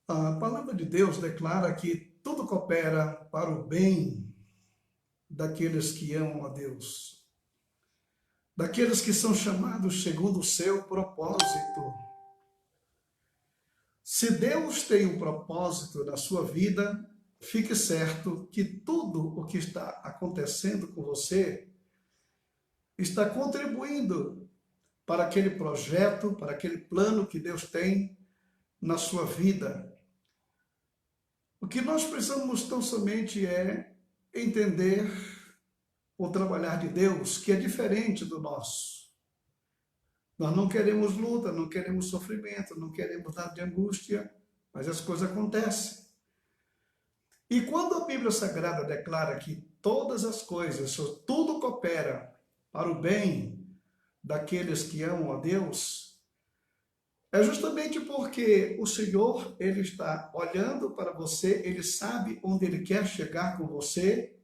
A palavra de Deus declara que tudo coopera para o bem daqueles que amam a Deus, daqueles que são chamados segundo o seu propósito. Se Deus tem um propósito na sua vida, fique certo que tudo o que está acontecendo com você está contribuindo para aquele projeto, para aquele plano que Deus tem na sua vida. O que nós precisamos tão somente é entender o trabalhar de Deus, que é diferente do nosso. Nós não queremos luta, não queremos sofrimento, não queremos nada de angústia, mas as coisas acontecem. E quando a Bíblia Sagrada declara que todas as coisas, tudo coopera para o bem daqueles que amam a Deus, é justamente porque o Senhor, Ele está olhando para você, Ele sabe onde Ele quer chegar com você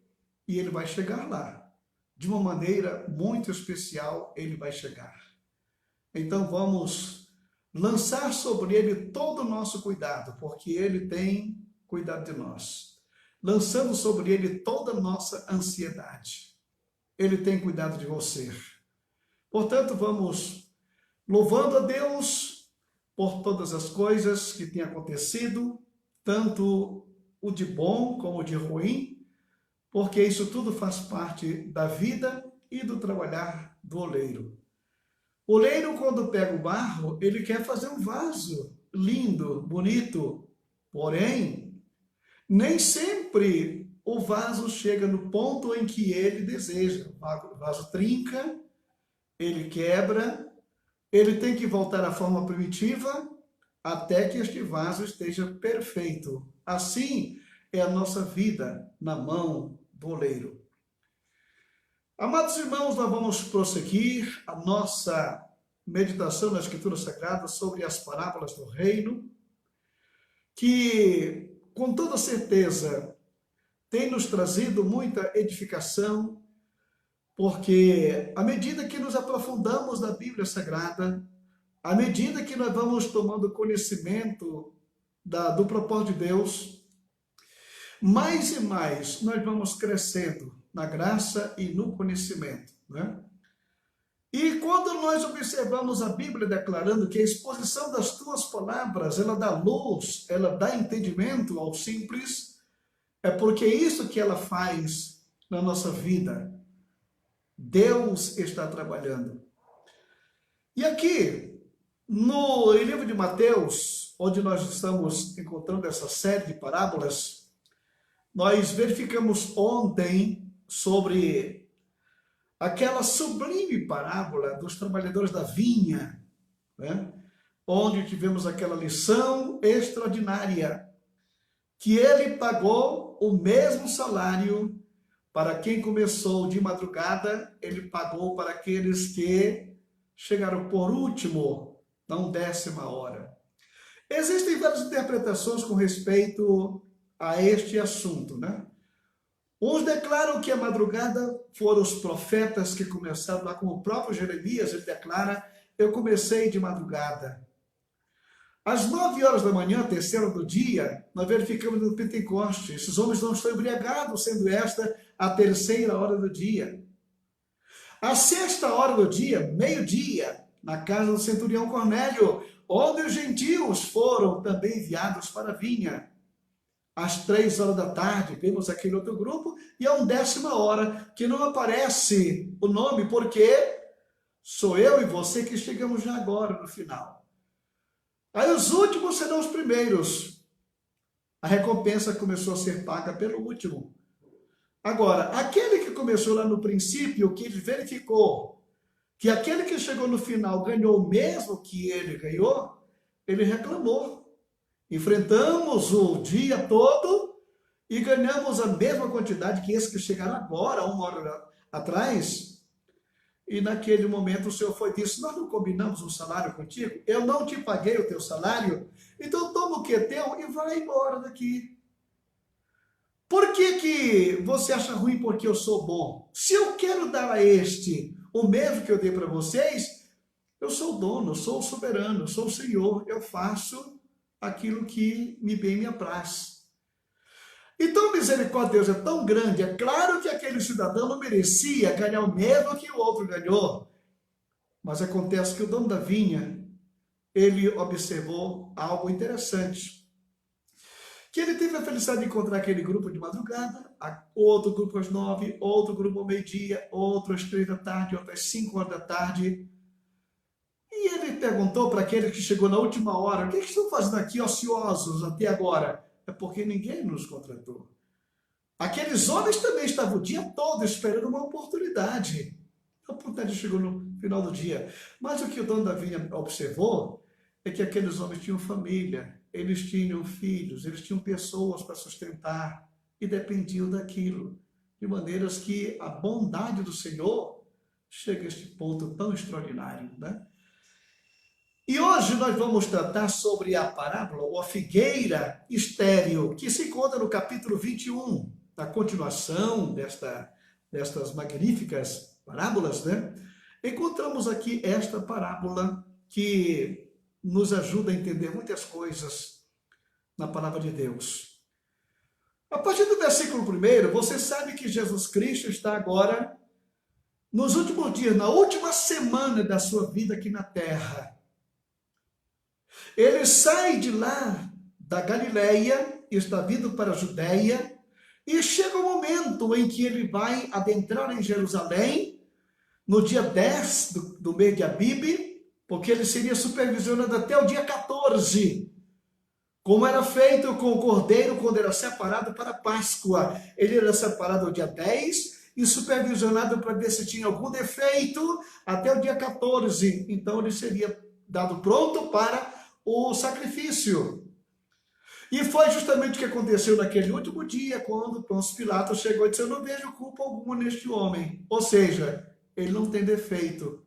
e Ele vai chegar lá. De uma maneira muito especial, Ele vai chegar. Então vamos lançar sobre Ele todo o nosso cuidado, porque Ele tem cuidado de nós. Lançando sobre Ele toda a nossa ansiedade. Ele tem cuidado de você. Portanto, vamos louvando a Deus por todas as coisas que têm acontecido, tanto o de bom como o de ruim, porque isso tudo faz parte da vida e do trabalhar do oleiro. O oleiro, quando pega o barro, ele quer fazer um vaso lindo, bonito, porém, nem sempre o vaso chega no ponto em que ele deseja. O vaso trinca, ele quebra, ele tem que voltar à forma primitiva até que este vaso esteja perfeito. Assim é a nossa vida na mão do oleiro. Amados irmãos, nós vamos prosseguir a nossa meditação na Escritura Sagrada sobre as parábolas do reino, que com toda certeza tem nos trazido muita edificação, porque à medida que nos aprofundamos na Bíblia Sagrada, à medida que nós vamos tomando conhecimento do propósito de Deus, mais e mais nós vamos crescendo na graça e no conhecimento, né? E quando nós observamos a Bíblia declarando que a exposição das tuas palavras, ela dá luz, ela dá entendimento ao simples, é porque é isso que ela faz na nossa vida. Deus está trabalhando. E aqui, no livro de Mateus, onde nós estamos encontrando essa série de parábolas, nós verificamos ontem sobre aquela sublime parábola dos trabalhadores da vinha, né? Onde tivemos aquela lição extraordinária, que ele pagou o mesmo salário para quem começou de madrugada, ele pagou para aqueles que chegaram por último, na 10ª hora. Existem várias interpretações com respeito a este assunto, né? Uns declaram que a madrugada foram os profetas que começaram lá, como o próprio Jeremias, ele declara, eu comecei de madrugada. Às 9 horas da manhã, terceira do dia, nós verificamos no Pentecoste, esses homens não estão embriagados, sendo esta a terceira hora do dia. A 6ª hora do dia, meio-dia, na casa do centurião Cornélio, onde os gentios foram também enviados para a vinha. Às 3 horas da tarde, vemos aquele outro grupo, e a 10ª hora, que não aparece o nome, porque sou eu e você que chegamos já agora no final. Aí os últimos serão os primeiros. A recompensa começou a ser paga pelo último. Agora, aquele que começou lá no princípio, que verificou que aquele que chegou no final ganhou o mesmo que ele ganhou, ele reclamou. Enfrentamos o dia todo e ganhamos a mesma quantidade que esses que chegaram agora, 1 hora atrás. E naquele momento o Senhor foi e disse, nós não combinamos um salário contigo? Eu não te paguei o teu salário? Então toma o que é teu e vai embora daqui. Por que você acha ruim porque eu sou bom? Se eu quero dar a este o mesmo que eu dei para vocês, eu sou o dono, eu sou o soberano, eu sou o Senhor, eu faço aquilo que bem me apraz. Então, a misericórdia de Deus é tão grande, é claro que aquele cidadão não merecia ganhar o mesmo que o outro ganhou, mas acontece que o dono da vinha, ele observou algo interessante, que ele teve a felicidade de encontrar aquele grupo de madrugada, outro grupo às 9, outro grupo ao meio-dia, outro às 3 da tarde, outro às 5 horas da tarde. E ele perguntou para aquele que chegou na última hora: o que estão fazendo aqui ociosos até agora? É porque ninguém nos contratou. Aqueles homens também estavam o dia todo esperando uma oportunidade. A oportunidade chegou no final do dia. Mas o que o dono da vinha observou é que aqueles homens tinham família, eles tinham filhos, eles tinham pessoas para sustentar e dependiam daquilo. De maneiras que a bondade do Senhor chega a este ponto tão extraordinário, né? E hoje nós vamos tratar sobre a parábola, ou a figueira estéril, que se encontra no capítulo 21, na continuação destas magníficas parábolas, né? Encontramos aqui esta parábola que nos ajuda a entender muitas coisas na palavra de Deus. A partir do versículo 1, você sabe que Jesus Cristo está agora nos últimos dias, na última semana da sua vida aqui na terra. Ele sai de lá, da Galileia, está vindo para a Judéia, e chega o momento em que ele vai adentrar em Jerusalém, no dia 10 do mês de Abibe, porque ele seria supervisionado até o dia 14, como era feito com o cordeiro quando era separado para a Páscoa. Ele era separado no dia 10 e supervisionado para ver se tinha algum defeito até o dia 14. Então ele seria dado pronto para o sacrifício. E foi justamente o que aconteceu naquele último dia, quando Pôncio Pilatos chegou e disse: eu não vejo culpa alguma neste homem. Ou seja, ele não tem defeito.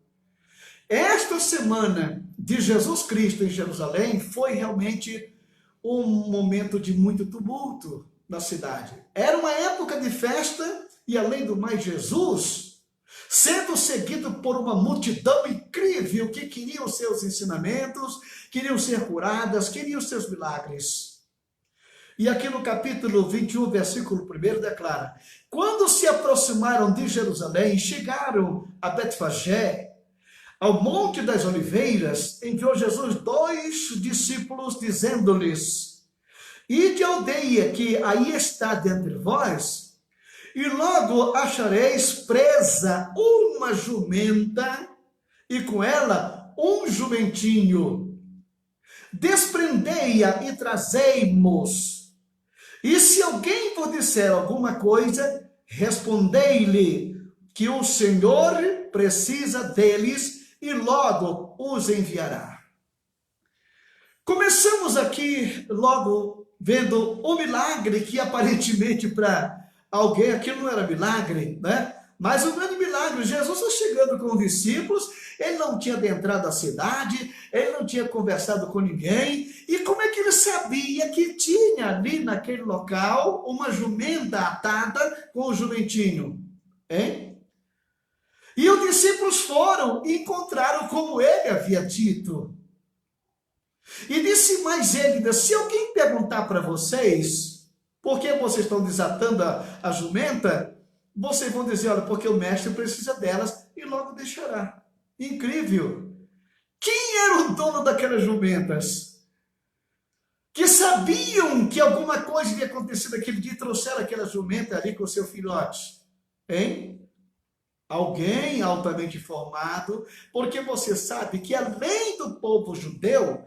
Esta semana de Jesus Cristo em Jerusalém foi realmente um momento de muito tumulto na cidade. Era uma época de festa e, além do mais, Jesus, sendo seguido por uma multidão incrível que queriam seus ensinamentos, queriam ser curadas, queriam seus milagres. E aqui no capítulo 21, versículo 1, declara: quando se aproximaram de Jerusalém, chegaram a Betfagé, ao Monte das Oliveiras, enviou Jesus 2 discípulos, dizendo-lhes: ide à aldeia que aí está dentre vós, e logo achareis presa uma jumenta, e com ela um jumentinho. Desprendei-a e trazei-mos. E se alguém vos disser alguma coisa, respondei-lhe que o Senhor precisa deles e logo os enviará. Começamos aqui logo vendo um milagre que aparentemente para alguém aquilo não era milagre, né? Mas um grande milagre. Jesus está chegando com os discípulos, ele não tinha adentrado a cidade, ele não tinha conversado com ninguém. E como é que ele sabia que tinha ali naquele local uma jumenta atada com o jumentinho? Hein? E os discípulos foram e encontraram como ele havia dito. E disse mais ele: se alguém perguntar para vocês por que vocês estão desatando a jumenta, vocês vão dizer: olha, porque o mestre precisa delas e logo deixará. Incrível! Quem era o dono daquelas jumentas? Que sabiam que alguma coisa ia acontecer naquele dia e trouxeram aquela jumenta ali com seu filhote? Hein? Alguém altamente informado, porque você sabe que além do povo judeu,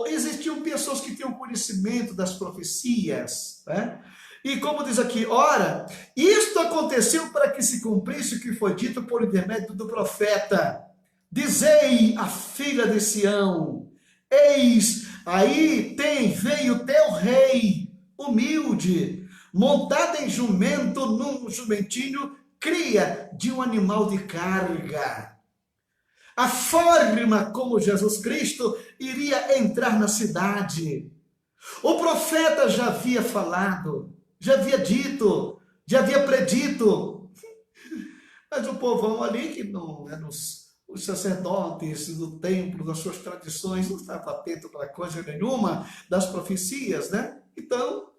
existiam pessoas que tinham conhecimento das profecias, né? E como diz aqui: ora, isto aconteceu para que se cumprisse o que foi dito por intermédio do profeta: dizei à filha de Sião, eis, aí veio teu rei, humilde, montado em jumento, num jumentinho, cria de um animal de carga. A forma como Jesus Cristo iria entrar na cidade. O profeta já havia falado, já havia dito, já havia predito. Mas o povão ali, que não eram os os sacerdotes do templo, das suas tradições, não estavam atentos para coisa nenhuma das profecias, né? Então,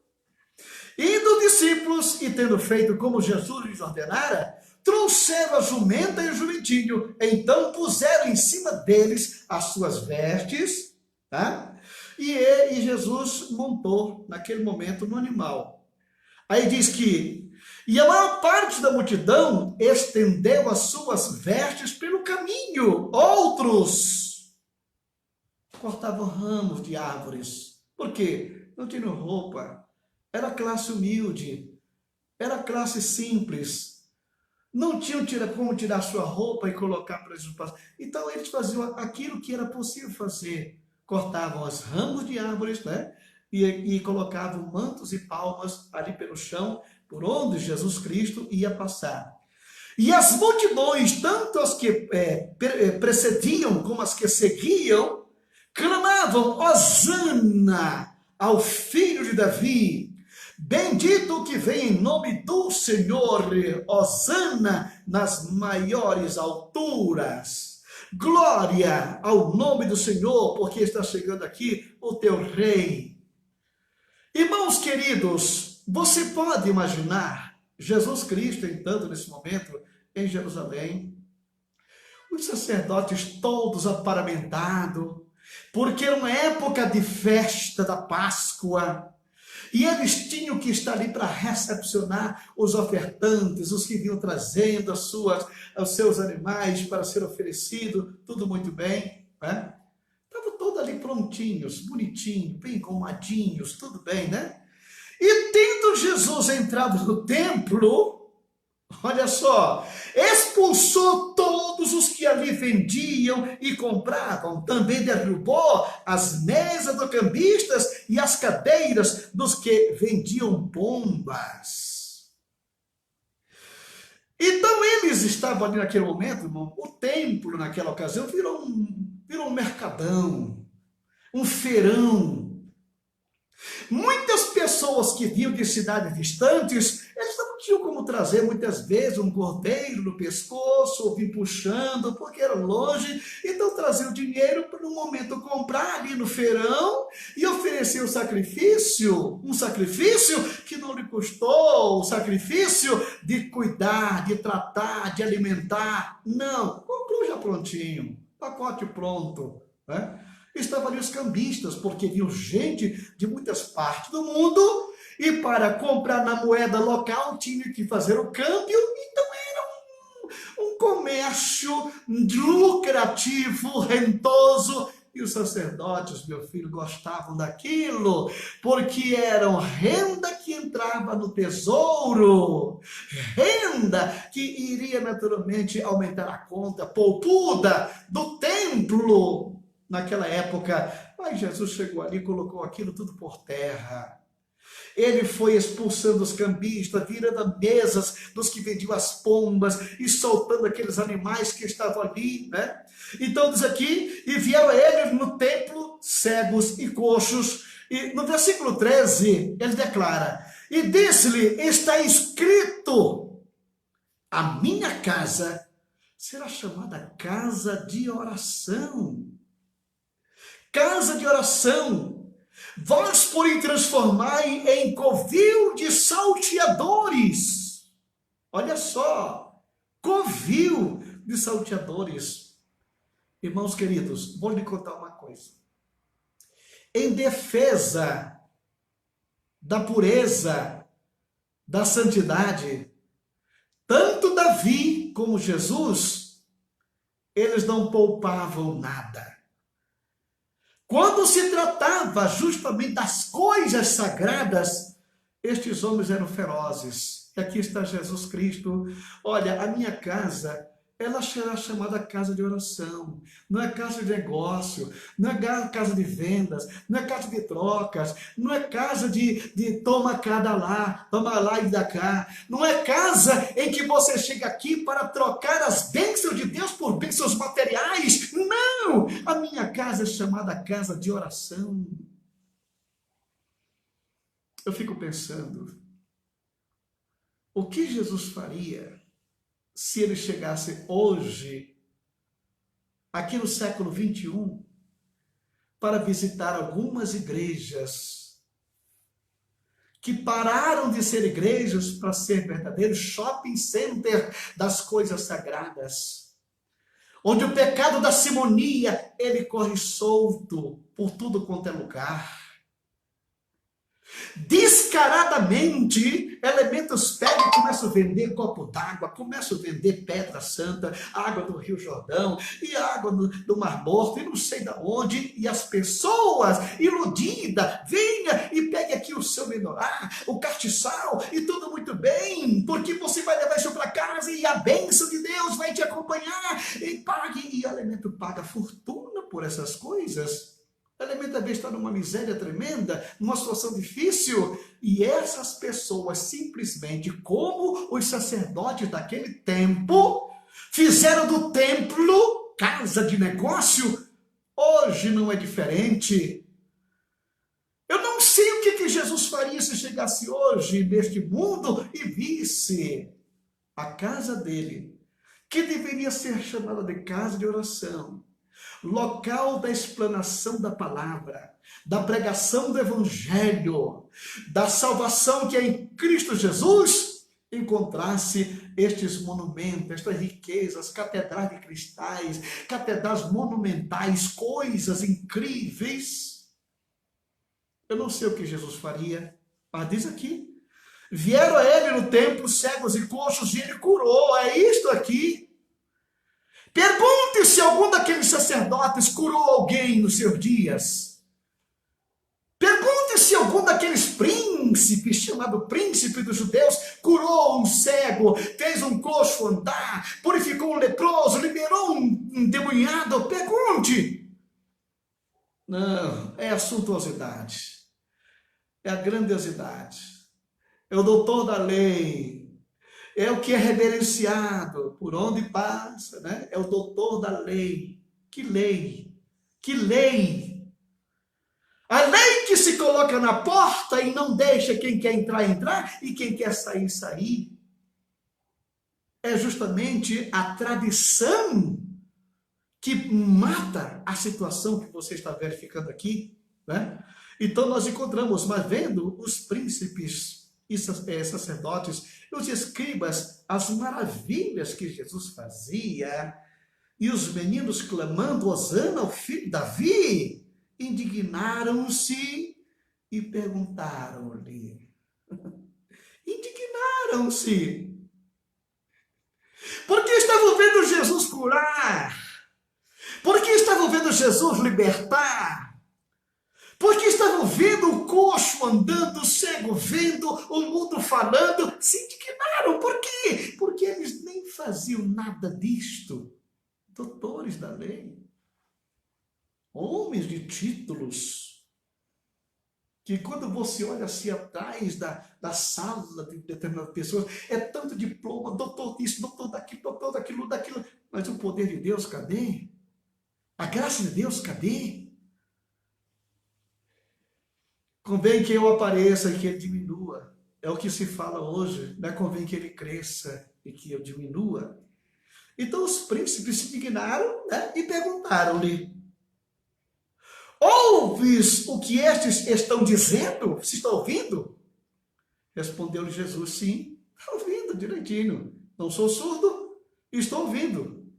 indo os discípulos e tendo feito como Jesus lhes ordenara, trouxeram a jumenta e o jumentinho, então puseram em cima deles as suas vestes, tá? E Jesus montou naquele momento no animal. Aí diz que, e a maior parte da multidão estendeu as suas vestes pelo caminho. Outros cortavam ramos de árvores. Por quê? Não tinham roupa. Era classe humilde. Era classe simples. Não tinham como tirar sua roupa e colocar para Jesus passar. Então eles faziam aquilo que era possível fazer. Cortavam os ramos de árvores, né? E colocavam mantos e palmas ali pelo chão, por onde Jesus Cristo ia passar. E as multidões, tanto as que precediam como as que seguiam, clamavam: Hosana ao filho de Davi. Bendito que vem em nome do Senhor, Hosana nas maiores alturas. Glória ao nome do Senhor, porque está chegando aqui o teu rei. Irmãos queridos, você pode imaginar Jesus Cristo entrando nesse momento em Jerusalém, os sacerdotes todos aparamentados, porque era uma época de festa da Páscoa, e eles tinham que estar ali para recepcionar os ofertantes, os que vinham trazendo os seus animais para ser oferecido, tudo muito bem, né? Estavam todos ali prontinhos, bonitinhos, bem engomadinhos, tudo bem, né? E tendo Jesus entrado no templo, olha só, expulsou todos os que ali vendiam e compravam. Também derrubou as mesas dos cambistas e as cadeiras dos que vendiam pombas. Então eles estavam ali naquele momento, irmão, o templo naquela ocasião virou um mercadão, um feirão. Muitas pessoas que vinham de cidades distantes, eles não tinham como trazer muitas vezes um cordeiro no pescoço, ou vir puxando, porque era longe, então traziam dinheiro para no momento comprar ali no feirão e oferecer um sacrifício que não lhe custou o sacrifício de cuidar, de tratar, de alimentar. Não, comprou já prontinho, pacote pronto, né? Estavam ali os cambistas, porque viam gente de muitas partes do mundo, e para comprar na moeda local tinha que fazer o câmbio, então era um comércio lucrativo, rentoso, e os sacerdotes, meu filho, gostavam daquilo, porque eram renda que entrava no tesouro, renda que iria naturalmente aumentar a conta poupuda do templo. Naquela época, mas Jesus chegou ali e colocou aquilo tudo por terra. Ele foi expulsando os cambistas, virando mesas dos que vendiam as pombas e soltando aqueles animais que estavam ali, né? Então diz aqui, e vieram ele no templo cegos e coxos. E no versículo 13, ele declara, e disse-lhe, está escrito, a minha casa será chamada casa de oração. Casa de oração, vós porém transformai em covil de salteadores. Olha só, covil de salteadores. Irmãos queridos, vou lhe contar uma coisa. Em defesa da pureza, da santidade, tanto Davi como Jesus, eles não poupavam nada. Quando se tratava justamente das coisas sagradas, estes homens eram ferozes. E aqui está Jesus Cristo. Olha, a minha casa, ela será chamada casa de oração. Não é casa de negócio, não é casa de vendas, não é casa de trocas, não é casa de toma lá e dá cá. Não é casa em que você chega aqui para trocar as bênçãos de Deus por bênçãos materiais. Não! A minha casa é chamada casa de oração. Eu fico pensando, o que Jesus faria se ele chegasse hoje aqui no século 21, para visitar algumas igrejas que pararam de ser igrejas para ser verdadeiros shopping center das coisas sagradas, onde o pecado da simonia, ele corre solto por tudo quanto é lugar. Descaradamente, elementos pegam e começam a vender copo d'água, começam a vender pedra santa, água do Rio Jordão, e água do Mar Morto, e não sei de onde, e as pessoas iludidas, venha e pegue aqui o seu menorá, o castiçal, e tudo muito bem, porque você vai levar isso para casa, e a bênção de Deus vai te acompanhar, e pague, e o elemento paga fortuna por essas coisas. O elemento às vezes está numa miséria tremenda, numa situação difícil, e essas pessoas simplesmente, como os sacerdotes daquele tempo, fizeram do templo casa de negócio. Hoje não é diferente. Eu não sei o que Jesus faria se chegasse hoje neste mundo e visse a casa dele, que deveria ser chamada de casa de oração, local da explanação da palavra, da pregação do evangelho, da salvação que é em Cristo Jesus, encontrasse estes monumentos, estas riquezas, catedrais de cristais, catedrais monumentais, coisas incríveis. Eu não sei o que Jesus faria, mas diz aqui, vieram a ele no templo cegos e coxos e ele curou, é isto aqui. Pergunte se algum daqueles sacerdotes curou alguém nos seus dias. Pergunte se algum daqueles príncipes, chamado príncipe dos judeus, curou um cego, fez um coxo andar, purificou um leproso, liberou um endemoniado. Pergunte. Não, é a suntuosidade, é a grandiosidade, é o doutor da lei, é o que é reverenciado por onde passa, né? É o doutor da lei. Que lei? Que lei? A lei que se coloca na porta e não deixa quem quer entrar e quem quer sair. É justamente a tradição que mata a situação que você está verificando aqui, né? Então nós encontramos, mas vendo os príncipes e sacerdotes e os escribas, as maravilhas que Jesus fazia, e os meninos clamando, Hosana ao filho de Davi, indignaram-se e perguntaram-lhe. Indignaram-se. Porque estavam vendo Jesus curar, porque estavam vendo Jesus libertar, porque estavam vendo o coxo andando, o cego vendo, o mundo falando, se indignaram. Por quê? Porque eles nem faziam nada disto. Doutores da lei, homens de títulos, que quando você olha assim atrás da sala de determinadas pessoas, é tanto diploma, doutor disso, doutor daquilo, mas o poder de Deus, cadê? A graça de Deus, cadê? Convém que eu apareça e que ele diminua. É o que se fala hoje, né? Convém que ele cresça e que eu diminua. Então os príncipes se indignaram, né? E perguntaram-lhe, ouves o que estes estão dizendo? Você está ouvindo? Respondeu-lhe Jesus, sim, estou ouvindo direitinho. Não sou surdo, estou ouvindo.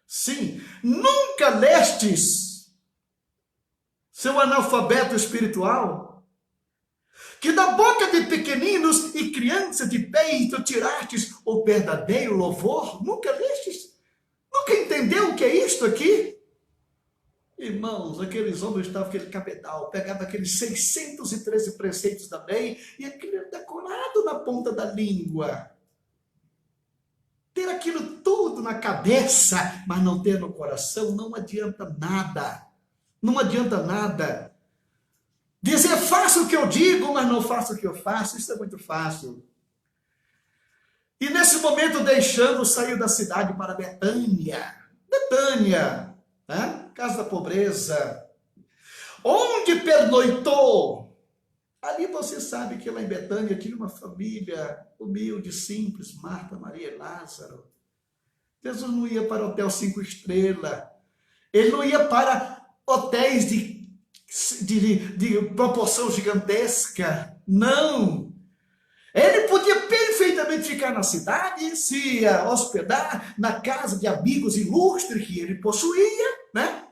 Sim, nunca lestes, seu analfabeto espiritual, que da boca de pequeninos e crianças de peito tirastes o verdadeiro louvor? Nunca lestes? Nunca entendeu o que é isto aqui? Irmãos, aqueles homens estavam aquele cabedal, pegavam aqueles 613 preceitos da lei e aquilo decorado na ponta da língua. Ter aquilo tudo na cabeça, mas não ter no coração, não adianta nada. Não adianta nada. Dizer, faça o que eu digo, mas não faça o que eu faço, isso é muito fácil. E nesse momento, deixando, saiu da cidade para Betânia. Betânia, né? Casa da pobreza. Onde pernoitou? Ali você sabe que lá em Betânia tinha uma família humilde, simples, Marta, Maria e Lázaro. Jesus não ia para o hotel 5 estrelas. Ele não ia para hotéis de proporção gigantesca. Não. Ele podia perfeitamente ficar na cidade, se hospedar na casa de amigos ilustres que ele possuía, né?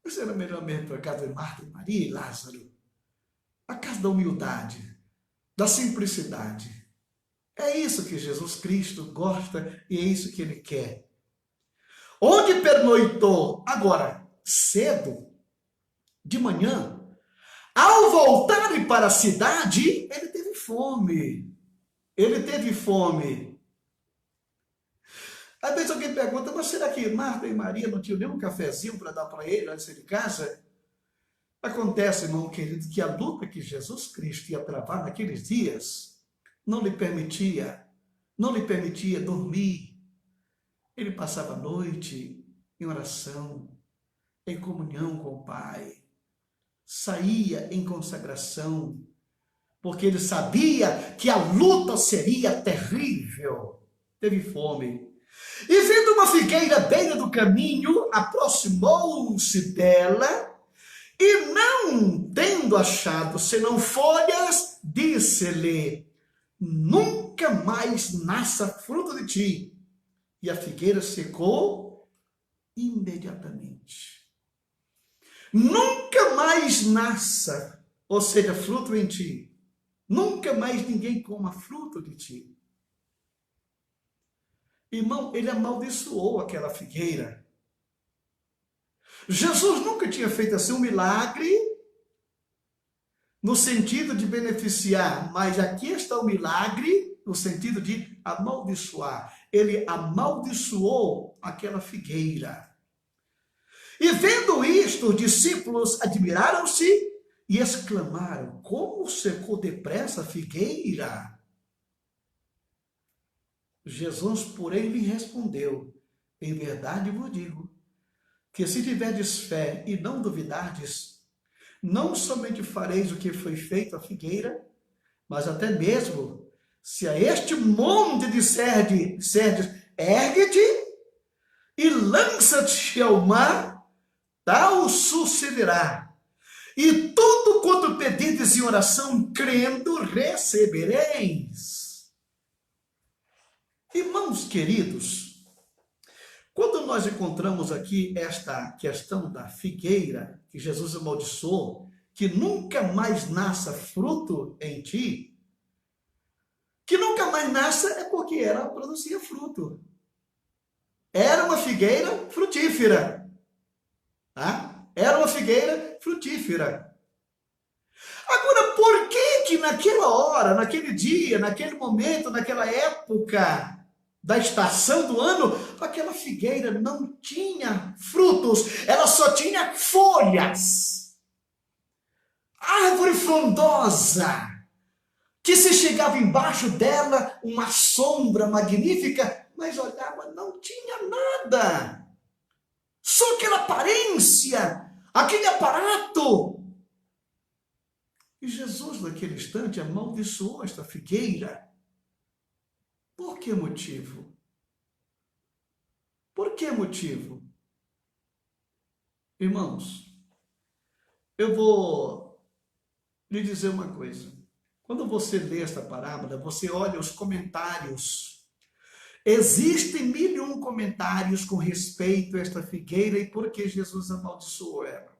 Mas era melhor mesmo para a casa de Marta, Maria e Lázaro. A casa da humildade, da simplicidade. É isso que Jesus Cristo gosta e é isso que ele quer. Onde pernoitou? Agora, cedo, de manhã, ao voltar para a cidade, ele teve fome. Ele teve fome. Às vezes alguém pergunta, mas será que Marta e Maria não tinham nenhum cafezinho para dar para ele antes de casa? Acontece, irmão querido, que a luta que Jesus Cristo ia travar naqueles dias não lhe permitia dormir. Ele passava a noite em oração, em comunhão com o Pai. Saía em consagração, porque ele sabia que a luta seria terrível. Teve fome. E vendo uma figueira à beira do caminho, aproximou-se dela, e não tendo achado senão folhas, disse-lhe: nunca mais nasça fruto de ti. E a figueira secou imediatamente. Nunca mais nasça, ou seja, fruto em ti. Nunca mais ninguém coma fruto de ti. Irmão, ele amaldiçoou aquela figueira. Jesus nunca tinha feito assim um milagre no sentido de beneficiar, mas aqui está o milagre no sentido de amaldiçoar. Ele amaldiçoou aquela figueira. E vendo isto, os discípulos admiraram-se e exclamaram: como secou depressa a figueira? Jesus, porém, lhe respondeu: em verdade vos digo, que se tiverdes fé e não duvidardes, não somente fareis o que foi feito à figueira, mas até mesmo, se a este monte disserdes, ergue-te e lança-te ao mar, tal sucederá. E tudo quanto pedides em oração, crendo, recebereis. Irmãos queridos, quando nós encontramos aqui esta questão da figueira, que Jesus amaldiçoou, que nunca mais nasça fruto em ti, que nunca mais nasça é porque ela produzia fruto. Era uma figueira frutífera. Tá? Era uma figueira frutífera. Agora, por que naquela hora, naquele dia, naquele momento, naquela época da estação do ano, aquela figueira não tinha frutos, ela só tinha folhas. Árvore frondosa, que se chegava embaixo dela uma sombra magnífica, mas olhava, não tinha nada. Só aquela aparência, aquele aparato. E Jesus, naquele instante, amaldiçoou esta figueira. Por que motivo? Por que motivo? Irmãos, eu vou lhe dizer uma coisa. Quando você lê esta parábola, você olha os comentários. Existem 1001 comentários com respeito a esta figueira e por que Jesus amaldiçoou ela.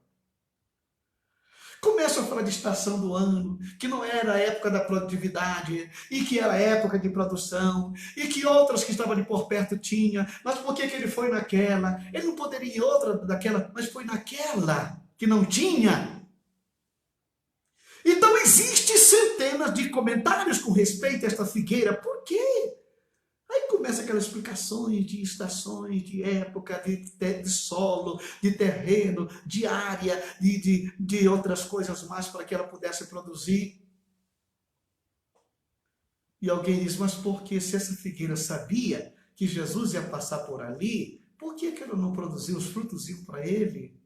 Começam a falar de estação do ano, que não era a época da produtividade, e que era a época de produção, e que outras que estavam ali por perto tinham, mas por que ele foi naquela? Ele não poderia ir em outra daquela, mas foi naquela que não tinha. Então existem centenas de comentários com respeito a esta figueira. Por quê? Aí começa aquelas explicações de estações, de época, de solo, de terreno, de área, de outras coisas mais para que ela pudesse produzir. E alguém diz, mas por que se essa figueira sabia que Jesus ia passar por ali, por que ela não produziu os frutos para ele?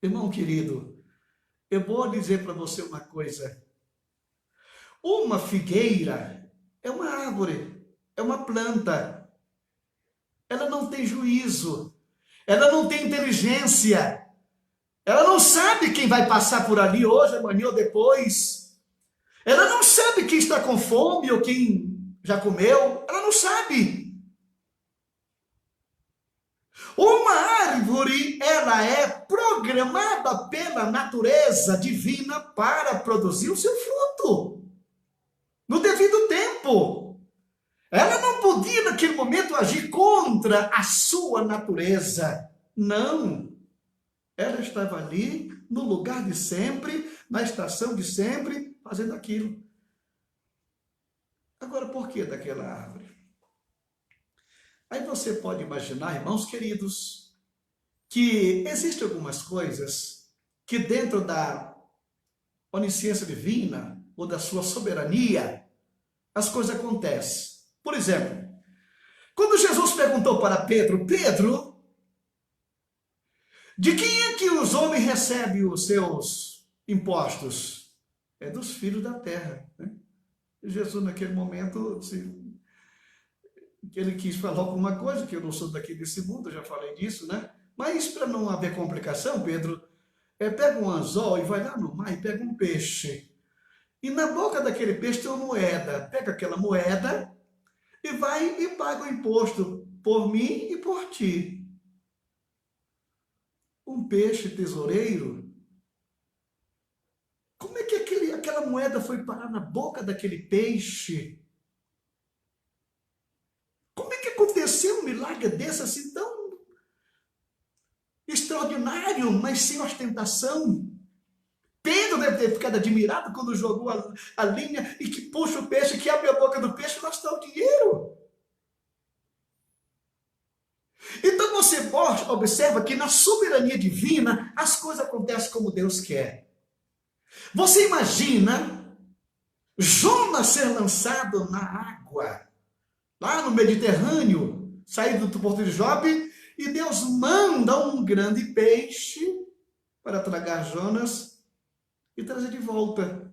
Irmão querido, eu vou dizer para você uma coisa. Uma figueira é uma árvore. É uma planta. Ela não tem juízo. ela não tem inteligência, ela não sabe quem vai passar por ali hoje, amanhã ou depois. Ela não sabe quem está com fome ou quem já comeu. Ela não sabe. Uma árvore, ela é programada pela natureza divina para produzir o seu fruto no devido tempo. Ela não podia, naquele momento, agir contra a sua natureza. Não. Ela estava ali, no lugar de sempre, na estação de sempre, fazendo aquilo. Agora, por que daquela árvore? Aí você pode imaginar, irmãos queridos, que existem algumas coisas que dentro da onisciência divina, ou da sua soberania, as coisas acontecem. Por exemplo, quando Jesus perguntou para Pedro, Pedro, de quem é que os homens recebem os seus impostos? É dos filhos da terra, né? Jesus, naquele momento, ele quis falar alguma coisa, que eu não sou daqui desse mundo, eu já falei disso, né? Mas para não haver complicação, Pedro, pega um anzol e vai lá no mar e pega um peixe. E na boca daquele peixe tem uma moeda. Pega aquela moeda e vai e paga o imposto por mim e por ti. Um peixe tesoureiro? Como é que aquela moeda foi parar na boca daquele peixe? Como é que aconteceu um milagre desse assim tão extraordinário, mas sem ostentação? Pedro deve ter ficado admirado quando jogou a linha e que puxa o peixe, que abre a boca do peixe e lá está o dinheiro. Então você observa que na soberania divina as coisas acontecem como Deus quer. Você imagina Jonas ser lançado na água, lá no Mediterrâneo, saído do porto de Jope, e Deus manda um grande peixe para tragar Jonas e trazer de volta.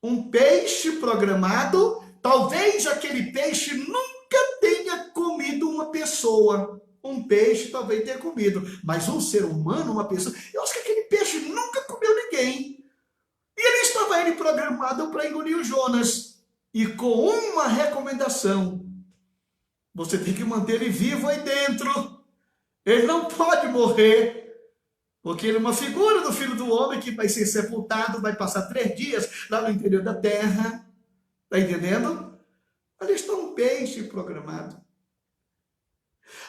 Um peixe programado, talvez aquele peixe nunca tenha comido uma pessoa. Um peixe talvez tenha comido, mas um ser humano, uma pessoa, eu acho que aquele peixe nunca comeu ninguém. E ele estava ali programado para engolir o Jonas. E com uma recomendação: você tem que manter ele vivo aí dentro. Ele não pode morrer, porque ele é uma figura do Filho do Homem que vai ser sepultado, vai passar 3 dias lá no interior da terra. Está entendendo? Ali está um peixe programado.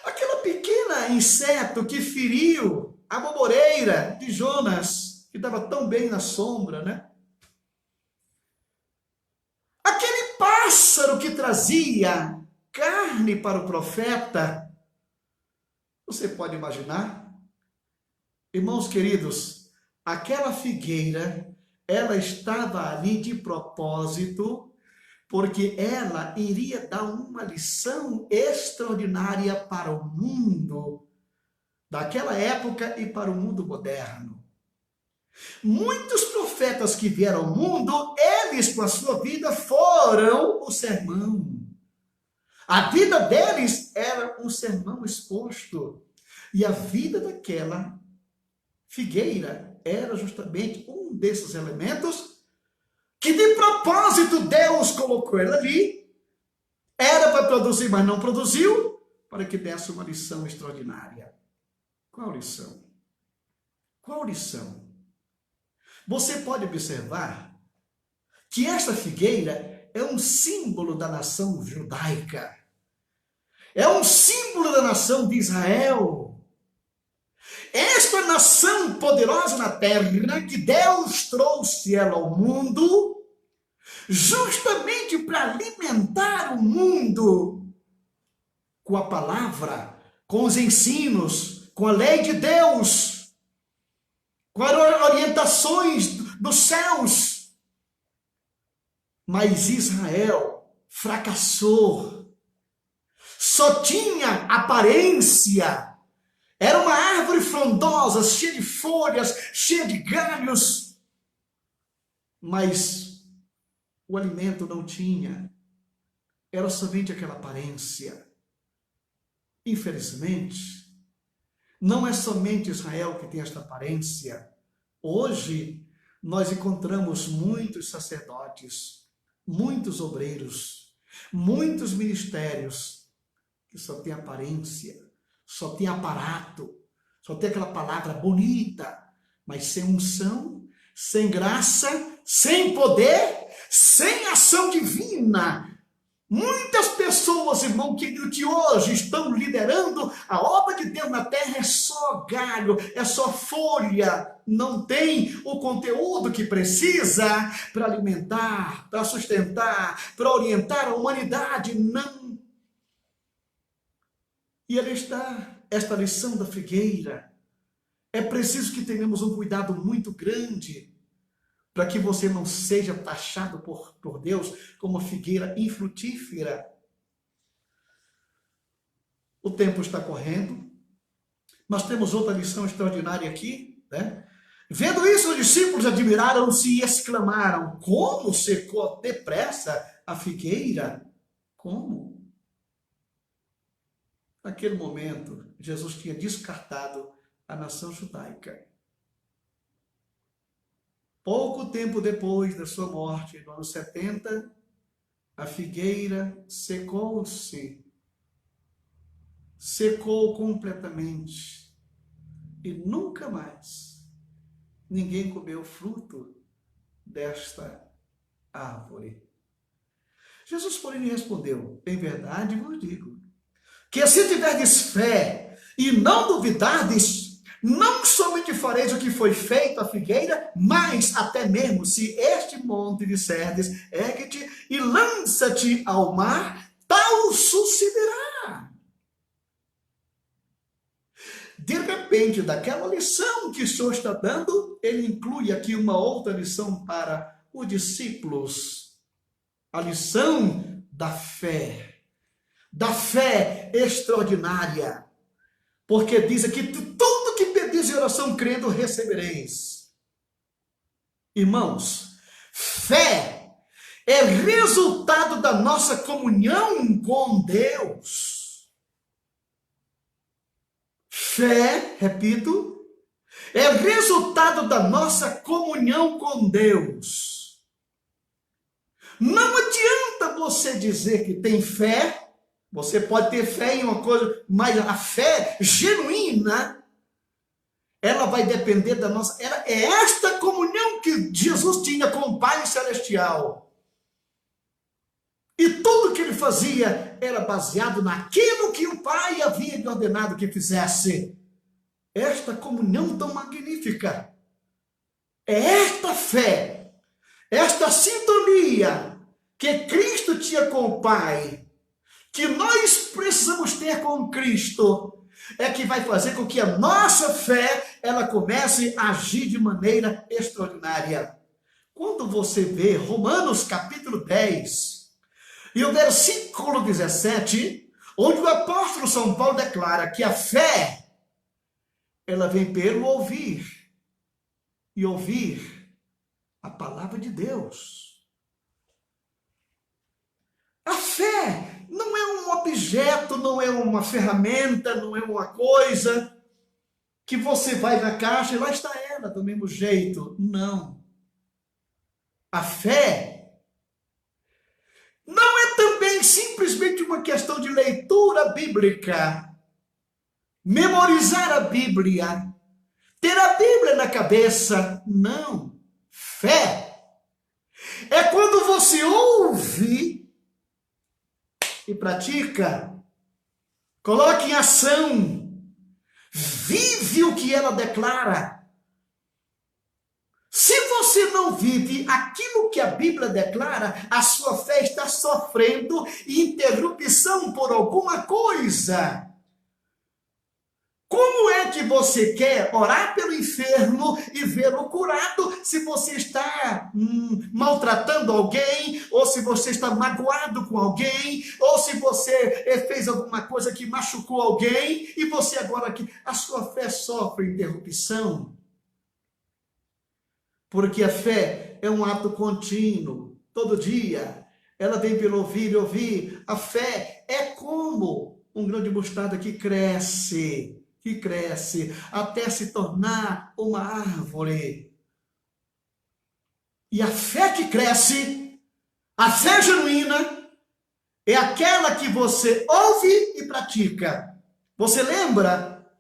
Aquela pequena inseto que feriu a mamoreira de Jonas, que estava tão bem na sombra, né? Aquele pássaro que trazia carne para o profeta. Você pode imaginar? Irmãos queridos, aquela figueira, ela estava ali de propósito, porque ela iria dar uma lição extraordinária para o mundo daquela época e para o mundo moderno. Muitos profetas que vieram ao mundo, eles com a sua vida foram o sermão. A vida deles era um sermão exposto. E a vida daquela figueira era justamente um desses elementos que de propósito Deus colocou ela ali. Era para produzir, mas não produziu, para que desse uma lição extraordinária. Qual lição? Qual lição? Você pode observar que esta figueira é um símbolo da nação judaica. É um símbolo da nação de Israel. Esta nação poderosa na terra, que Deus trouxe ela ao mundo, justamente para alimentar o mundo com a palavra, com os ensinos, com a lei de Deus, com as orientações dos céus. Mas Israel fracassou. Só tinha aparência. Era uma árvore frondosa, cheia de folhas, cheia de galhos. Mas o alimento não tinha. Era somente aquela aparência. Infelizmente, Não é somente Israel que tem esta aparência. Hoje, nós encontramos muitos sacerdotes, muitos obreiros, muitos ministérios que só tem aparência, só tem aparato, só tem aquela palavra bonita, mas sem unção, sem graça, sem poder, sem ação divina. Muitas pessoas, irmão querido, que hoje estão liderando a obra de Deus na terra é só galho, é só folha, não tem o conteúdo que precisa para alimentar, para sustentar, para orientar a humanidade, não. E ali está esta lição da figueira. É preciso que tenhamos um cuidado muito grande para que você não seja taxado por Deus como uma figueira infrutífera. O tempo está correndo. Nós temos outra lição extraordinária aqui, né? Vendo isso, os discípulos admiraram-se e exclamaram: como secou depressa a figueira? Como? Naquele momento, Jesus tinha descartado a nação judaica. Pouco tempo depois da sua morte, no ano 70, a figueira secou-se. Secou completamente. E nunca mais ninguém comeu fruto desta árvore. Jesus, porém, respondeu: em verdade vos digo, que se tiverdes fé e não duvidardes, não somente fareis o que foi feito à figueira, mas até mesmo se este monte disserdes, ergue-te e lança-te ao mar, tal sucederá. De repente, daquela lição que o Senhor está dando, ele inclui aqui uma outra lição para os discípulos. A lição da fé extraordinária. Porque diz aqui, tudo que pedis em oração crendo, recebereis. Irmãos, fé é resultado da nossa comunhão com Deus. Fé, repito, é resultado da nossa comunhão com Deus. Não adianta você dizer que tem fé. Você pode ter fé em uma coisa, mas a fé genuína, ela vai depender da nossa... É esta comunhão que Jesus tinha com o Pai Celestial. E tudo que ele fazia era baseado naquilo que o Pai havia lhe ordenado que fizesse. Esta comunhão tão magnífica. É esta fé, esta sintonia que Cristo tinha com o Pai, que nós precisamos ter com Cristo, é que vai fazer com que a nossa fé, ela comece a agir de maneira extraordinária. Quando você vê Romanos capítulo 10, e o versículo 17, onde o apóstolo São Paulo declara que a fé, ela vem pelo ouvir, e ouvir a palavra de Deus. A fé não é um objeto, não é uma ferramenta, não é uma coisa que você vai na caixa e lá está ela, do mesmo jeito. Não. A fé não é também simplesmente uma questão de leitura bíblica, memorizar a Bíblia, ter a Bíblia na cabeça. Não. Fé é quando você ouve e pratica, coloque em ação, vive o que ela declara. Se você não vive aquilo que a Bíblia declara, a sua fé está sofrendo interrupção por alguma coisa. Como é que você quer orar pelo enfermo e vê-lo curado se você está maltratando alguém, ou se você está magoado com alguém, ou se você fez alguma coisa que machucou alguém e você agora aqui, a sua fé sofre interrupção? Porque a fé é um ato contínuo, todo dia. Ela vem pelo ouvir e ouvir. A fé é como um grão de mostarda que cresce que cresce até se tornar uma árvore. E a fé que cresce, a fé genuína, é aquela que você ouve e pratica. Você lembra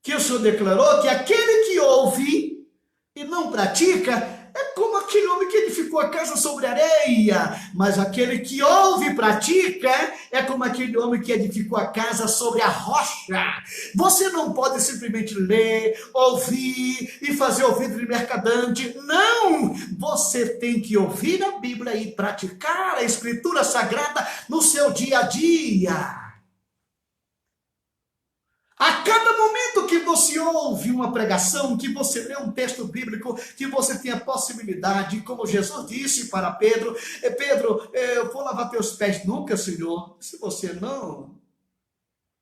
que o Senhor declarou que aquele que ouve e não pratica é como aquele homem que edificou a casa sobre areia, mas aquele que ouve e pratica é como aquele homem que edificou a casa sobre a rocha. Você não pode simplesmente ler, ouvir e fazer ouvido de mercadante. Não! Você tem que ouvir a Bíblia e praticar a Escritura Sagrada no seu dia a dia. A cada momento que você ouve uma pregação, que você lê um texto bíblico, que você tem a possibilidade, como Jesus disse para Pedro, Pedro, eu vou lavar teus pés nunca, Senhor. Se você não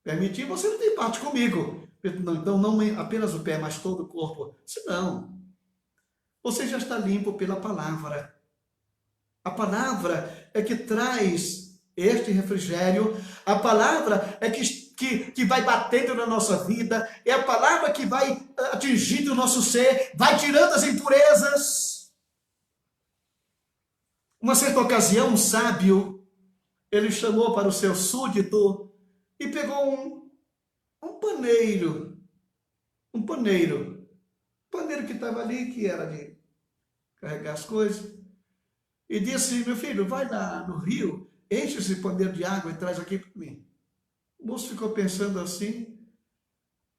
permitir, você não tem parte comigo. Pedro, não, então não apenas o pé, mas todo o corpo. Se não, você já está limpo pela palavra. A palavra é que traz este refrigério, a palavra é que vai batendo na nossa vida, é a palavra que vai atingindo o nosso ser, vai tirando as impurezas. Uma certa ocasião, um sábio, ele chamou para o seu súdito e pegou um paneiro que estava ali, que era de carregar as coisas, e disse, meu filho, vai lá no rio, enche esse paneiro de água e traz aqui para mim. O moço ficou pensando assim,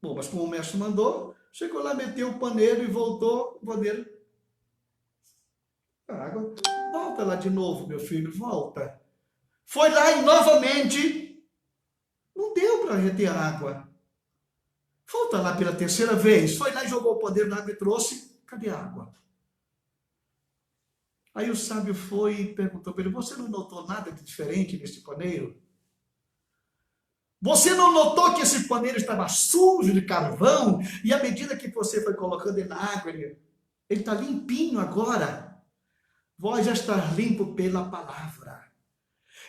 bom, mas como o mestre mandou, chegou lá, meteu o paneiro e voltou, o paneiro, a água, volta lá de novo, meu filho, volta. Foi lá e novamente, não deu para reter a água. Volta lá pela terceira vez, foi lá e jogou o paneiro na água e trouxe, cadê a água? Aí o sábio foi e perguntou para ele, você não notou nada de diferente nesse paneiro? Você não notou que esse paneiro estava sujo de carvão? E à medida que você foi colocando ele na água, ele está limpinho agora. Vós já está limpo pela palavra.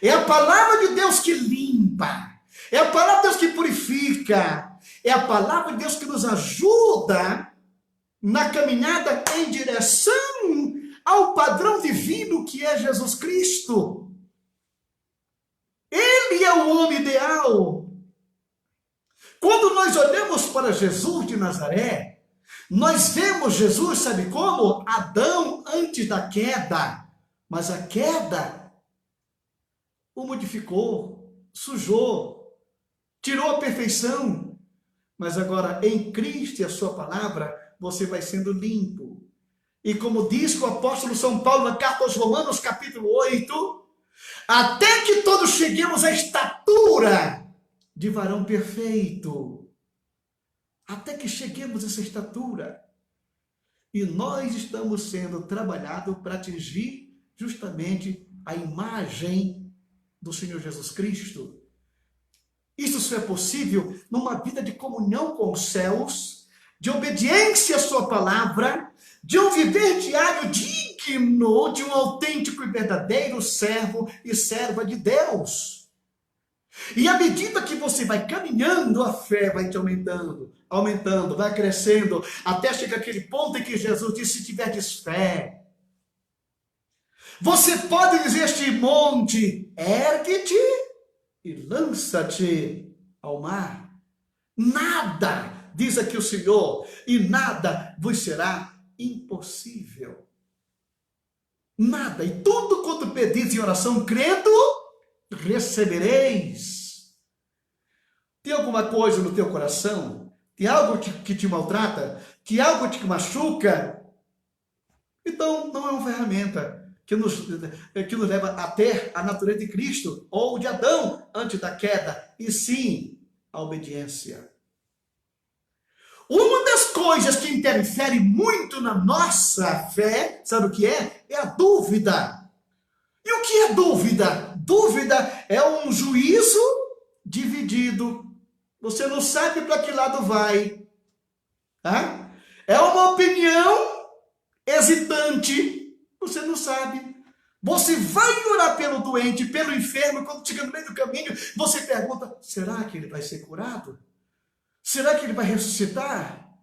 É a palavra de Deus que limpa. É a palavra de Deus que purifica. É a palavra de Deus que nos ajuda na caminhada em direção ao padrão divino que é Jesus Cristo. Ele é o homem ideal. Quando nós olhamos para Jesus de Nazaré, nós vemos Jesus, sabe como? Adão antes da queda. Mas a queda o modificou, sujou, tirou a perfeição. Mas agora, em Cristo e a sua palavra, você vai sendo limpo. E como diz o apóstolo São Paulo na carta aos Romanos, capítulo 8, até que todos cheguemos à estatura de varão perfeito. Até que cheguemos a essa estatura. E nós estamos sendo trabalhados para atingir justamente a imagem do Senhor Jesus Cristo. Isso só é possível numa vida de comunhão com os céus, de obediência à sua palavra, de um viver diário digno de um autêntico e verdadeiro servo e serva de Deus. E à medida que você vai caminhando, a fé vai te aumentando, vai crescendo, até chegar aquele ponto em que Jesus disse, se tiverdes fé, você pode dizer a este monte, ergue-te e lança-te ao mar. Nada, diz aqui o Senhor, e nada vos será impossível. Nada, e tudo quanto pedis em oração, crendo, recebereis. Tem alguma coisa no teu coração? Tem algo que te maltrata? Que algo te machuca? Então, não é uma ferramenta que nos leva a ter a natureza de Cristo, ou de Adão, antes da queda, e sim, a obediência. Uma das coisas que interfere muito na nossa fé, sabe o que é? É a dúvida. E o que é dúvida? Dúvida é um juízo dividido. Você não sabe para que lado vai. Tá? É uma opinião hesitante. Você não sabe. Você vai orar pelo doente, pelo enfermo, quando chega no meio do caminho, você pergunta, será que ele vai ser curado? Será que ele vai ressuscitar?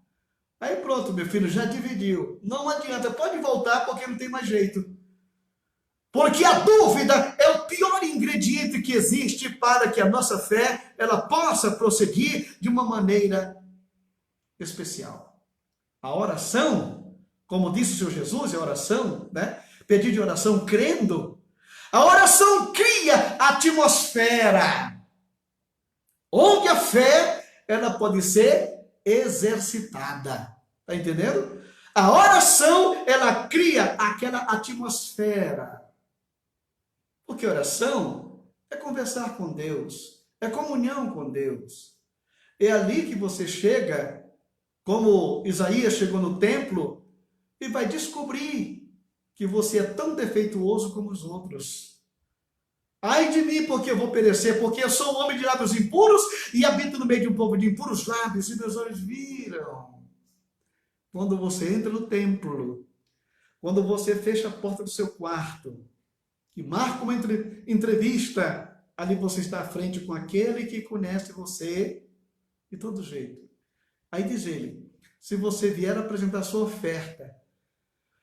Aí pronto, meu filho, já dividiu. Não adianta, pode voltar porque não tem mais jeito. Porque a dúvida é o pior ingrediente que existe para que a nossa fé ela possa prosseguir de uma maneira especial. A oração, como disse o Senhor Jesus, a oração, né? Pedir de oração crendo. A oração cria atmosfera onde a fé ela pode ser exercitada. Tá entendendo? A oração ela cria aquela atmosfera. Porque oração é conversar com Deus, é comunhão com Deus. É ali que você chega, como Isaías chegou no templo, e vai descobrir que você é tão defeituoso como os outros. Ai de mim, porque eu vou perecer, porque eu sou um homem de lábios impuros e habito no meio de um povo de impuros lábios, e meus olhos viram. Quando você entra no templo, quando você fecha a porta do seu quarto, e marca uma entrevista, ali você está à frente com aquele que conhece você de todo jeito. Aí diz ele, se você vier apresentar sua oferta,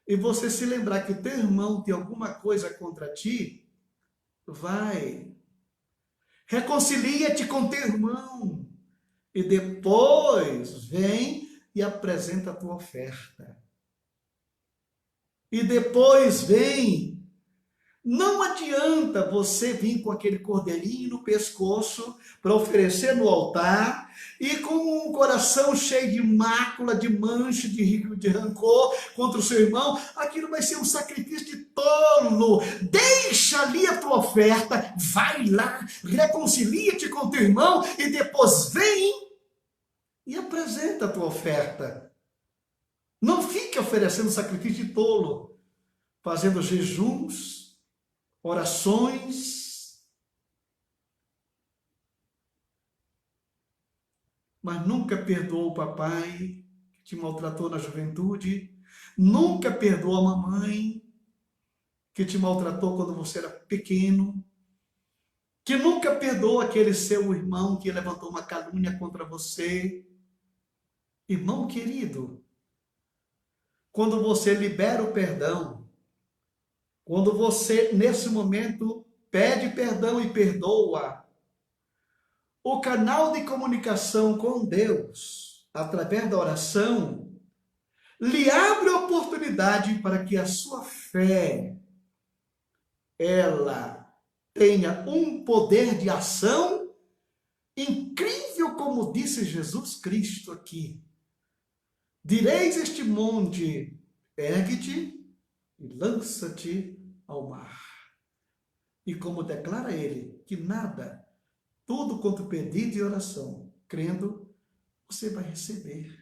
e você se lembrar que o teu irmão tem alguma coisa contra ti, vai, reconcilia-te com teu irmão, e depois vem e apresenta a tua oferta. E depois vem. Não adianta você vir com aquele cordeirinho no pescoço para oferecer no altar e com um coração cheio de mácula, de mancha, de rancor contra o seu irmão. Aquilo vai ser um sacrifício de tolo. Deixa ali a tua oferta, vai lá, reconcilia-te com teu irmão e depois vem e apresenta a tua oferta. Não fique oferecendo sacrifício de tolo, fazendo jejuns, orações, mas nunca perdoou o papai que te maltratou na juventude, nunca perdoou a mamãe que te maltratou quando você era pequeno, que nunca perdoou aquele seu irmão que levantou uma calúnia contra você. Irmão querido, quando você libera o perdão, quando você, nesse momento, pede perdão e perdoa, o canal de comunicação com Deus, através da oração, lhe abre a oportunidade para que a sua fé, ela tenha um poder de ação incrível, como disse Jesus Cristo aqui. Direis este monte, ergue-te e lança-te ao mar. E como declara ele, que nada, tudo quanto pedido e oração, crendo, você vai receber.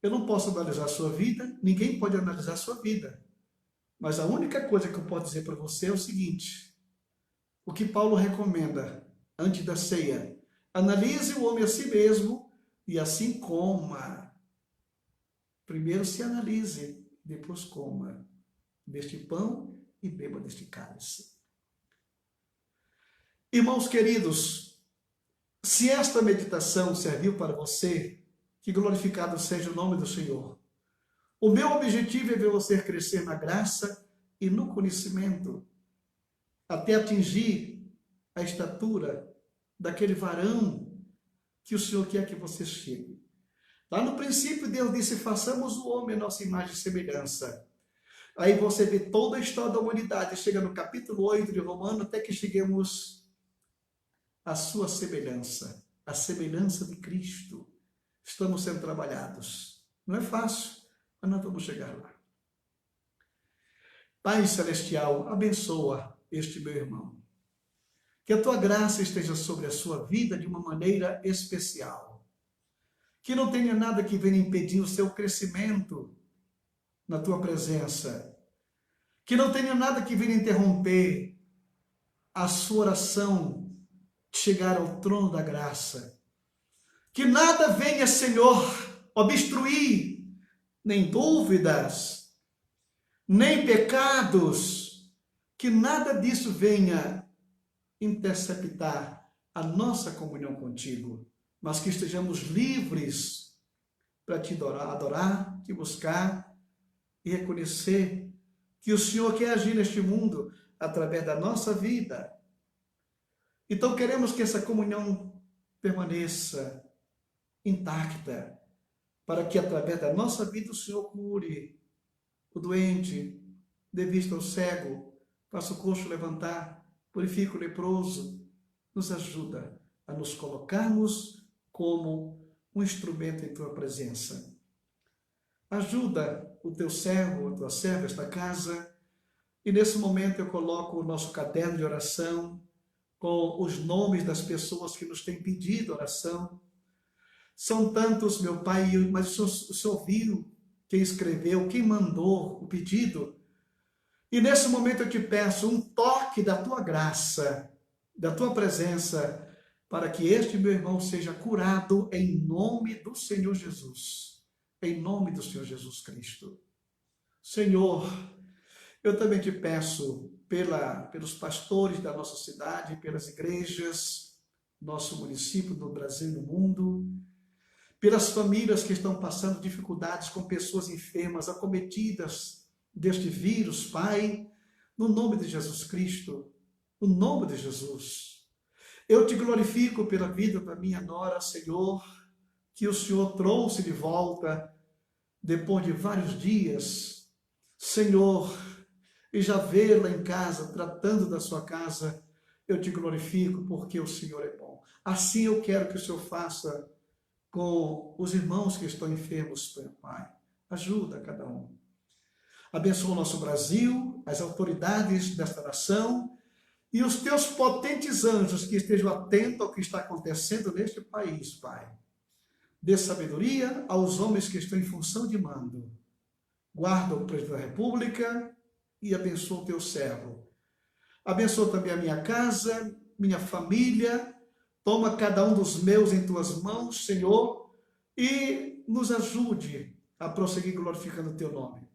Eu não posso analisar a sua vida, ninguém pode analisar a sua vida. Mas a única coisa que eu posso dizer para você é o seguinte, o que Paulo recomenda antes da ceia, analise o homem a si mesmo e assim coma. Primeiro se analise, depois coma deste pão e beba deste cálice. Irmãos queridos, se esta meditação serviu para você, que glorificado seja o nome do Senhor. O meu objetivo é ver você crescer na graça e no conhecimento, até atingir a estatura daquele varão que o Senhor quer que você chegue. Lá no princípio, Deus disse, façamos o homem a nossa imagem e semelhança. Aí você vê toda a história da humanidade, chega no capítulo 8 de Romanos, até que cheguemos à sua semelhança, a semelhança de Cristo. Estamos sendo trabalhados. Não é fácil, mas nós vamos chegar lá. Pai Celestial, abençoa este meu irmão. Que a tua graça esteja sobre a sua vida de uma maneira especial. Que não tenha nada que venha impedir o seu crescimento na tua presença. Que não tenha nada que venha interromper a sua oração de chegar ao trono da graça. Que nada venha, Senhor, obstruir, nem dúvidas, nem pecados, que nada disso venha interceptar a nossa comunhão contigo, mas que estejamos livres para te adorar, te buscar e reconhecer que o Senhor quer agir neste mundo através da nossa vida. Então queremos que essa comunhão permaneça intacta, para que através da nossa vida o Senhor cure o doente, dê vista ao cego, faça o coxo levantar, purifique o leproso, nos ajuda a nos colocarmos como um instrumento em tua presença. Ajuda o teu servo, a tua serva, esta casa, e nesse momento eu coloco o nosso caderno de oração com os nomes das pessoas que nos têm pedido oração. São tantos, meu Pai, mas o Senhor viu quem escreveu, quem mandou o pedido. E nesse momento eu te peço um toque da tua graça, da tua presença, para que este meu irmão seja curado em nome do Senhor Jesus. Em nome do Senhor Jesus Cristo. Senhor, eu também te peço pelos pastores da nossa cidade, pelas igrejas, nosso município, no Brasil e no mundo, pelas famílias que estão passando dificuldades com pessoas enfermas, acometidas deste vírus, Pai, no nome de Jesus Cristo, no nome de Jesus. Eu te glorifico pela vida da minha nora, Senhor, que o Senhor trouxe de volta depois de vários dias, Senhor, e já vê-la em casa, tratando da sua casa, eu te glorifico porque o Senhor é bom. Assim eu quero que o Senhor faça com os irmãos que estão enfermos, Pai. Ajuda cada um. Abençoa o nosso Brasil, as autoridades desta nação e os teus potentes anjos que estejam atentos ao que está acontecendo neste país, Pai. Dê sabedoria aos homens que estão em função de mando. Guarda o presidente da República e abençoa o teu servo. Abençoa também a minha casa, minha família. Toma cada um dos meus em tuas mãos, Senhor, e nos ajude a prosseguir glorificando o teu nome.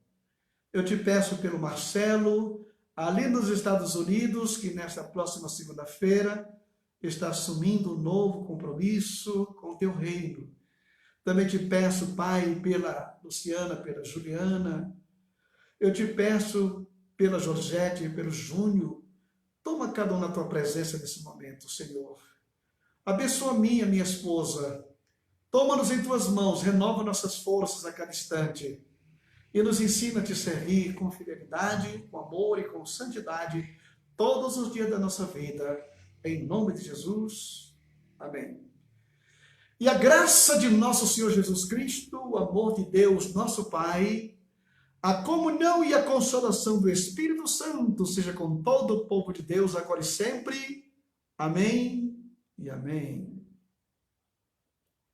Eu te peço pelo Marcelo, ali nos Estados Unidos, que nesta próxima segunda-feira está assumindo um novo compromisso com o teu reino. Também te peço, Pai, pela Luciana, pela Juliana. Eu te peço pela Georgette e pelo Júnior. Toma cada um na tua presença nesse momento, Senhor. Abençoa a minha esposa. Toma-nos em tuas mãos, renova nossas forças a cada instante. E nos ensina a te servir com fidelidade, com amor e com santidade todos os dias da nossa vida. Em nome de Jesus. Amém. E a graça de nosso Senhor Jesus Cristo, o amor de Deus, nosso Pai, a comunhão e a consolação do Espírito Santo seja com todo o povo de Deus, agora e sempre. Amém e amém.